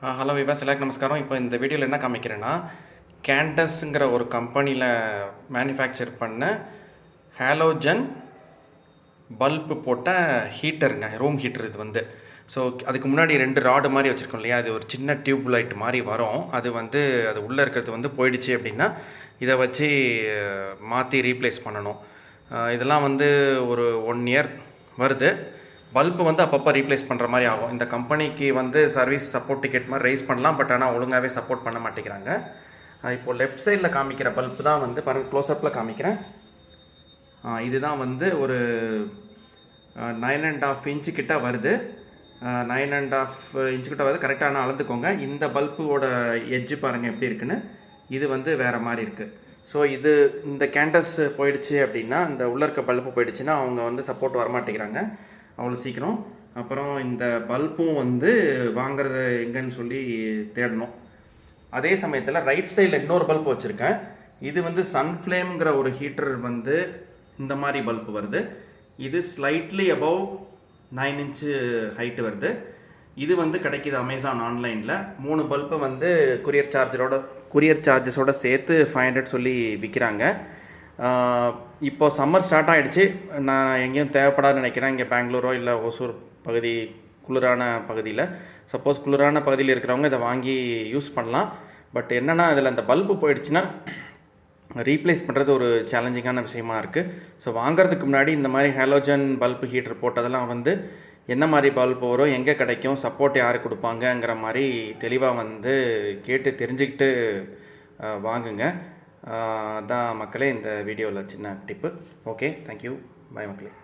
Hello விவாஸ், எல்லாருக்கும் நமஸ்காரம். இப்போ இந்த வீடியோவில் என்ன காமிக்கிறேன்னா, கேண்டஸ்ங்கிற ஒரு கம்பெனியில் மேனுஃபேக்சர் பண்ண ஹாலோஜன் பல்பு போட்ட ஹீட்டருங்க, ரூம் ஹீட்டர் இது வந்து. ஸோ அதுக்கு முன்னாடி 2 ராடு மாதிரி வச்சுருக்கோம் இல்லையா, அது ஒரு சின்ன டியூப் லைட் மாதிரி வரும். அது வந்து அது உள்ளே இருக்கிறது வந்து போயிடுச்சு அப்படின்னா இதை வச்சு மாற்றி ரீப்ளேஸ் பண்ணணும். இதெல்லாம் வந்து ஒரு 1 இயர் வருது. பல்பு வந்து அப்பப்போ ரீப்ளேஸ் பண்ணுற மாதிரி ஆகும். இந்த கம்பெனிக்கு வந்து சர்வீஸ் சப்போர்ட் டிக்கெட் மாதிரி ரைஸ் பண்ணலாம், பட் ஆனால் ஒழுங்காகவே சப்போர்ட் பண்ண மாட்டேங்கிறாங்க. இப்போது லெஃப்ட் சைடில் காமிக்கிற பல்பு தான் வந்து பாருங்கள், க்ளோஸ்அப்பில் காமிக்கிறேன். இதுதான் வந்து ஒரு 9.5 இன்ச்சு கிட்ட வருது. 9.5 இன்ச்சு கிட்ட வருது கரெக்டாக. ஆனால் அளந்துக்கோங்க. இந்த பல்போட எட்ஜு பாருங்கள் எப்படி இருக்குன்னு. இது வந்து வேறு மாதிரி இருக்குது. ஸோ இந்த கேண்டஸ் போயிடுச்சு அப்படின்னா, இந்த உள்ளே இருக்க பல்பு போயிடுச்சுன்னா அவங்க வந்து சப்போர்ட் வரமாட்டேங்கிறாங்க அவ்வளோ சீக்கிரம். அப்புறம் இந்த பல்பும் வந்து வாங்கிறது எங்கன்னு சொல்லி தேடணும். அதே சமயத்தில் ரைட் சைடில் இன்னொரு பல்ப் வச்சுருக்கேன். இது வந்து சன்ஃப்ளேம்ங்கிற ஒரு ஹீட்டர் வந்து இந்த மாதிரி பல்ப் வருது. இது ஸ்லைட்லி அபவ் 9 இன்ச்சு ஹைட்டு வருது. இது வந்து கிடைக்கிது அமேசான் ஆன்லைனில். 3 பல்பு வந்து குரியர் சார்ஜஸோட சேர்த்து 500 சொல்லி விற்கிறாங்க. இப்போ சம்மர் ஸ்டார்ட் ஆகிடுச்சு. நான் எங்கேயும் தேவைப்படாதுன்னு நினைக்கிறேன். இங்கே பெங்களூரோ இல்லை ஒசூர் பகுதி குளிரான பகுதியில், சப்போஸ் குளிரான பகுதியில் இருக்கிறவங்க இதை வாங்கி யூஸ் பண்ணலாம். பட் என்னென்னா இதில் அந்த பல்பு போயிடுச்சுன்னா ரீப்ளேஸ் பண்ணுறது ஒரு சேலஞ்சிங்கான விஷயமா இருக்குது. ஸோ வாங்கிறதுக்கு முன்னாடி இந்த மாதிரி ஹாலோஜன் பல்பு ஹீட்டர் போட்டதெல்லாம் வந்து என்ன மாதிரி பல்ப் வரும், எங்கே கிடைக்கும், சப்போர்ட் யார் கொடுப்பாங்கங்கிற மாதிரி தெளிவாக வந்து கேட்டு தெரிஞ்சுக்கிட்டு வாங்குங்க. அதான் மக்களே இந்த வீடியோவில் சின்ன டிப்பு. ஓகே, தேங்க்யூ, பாய் மக்களே.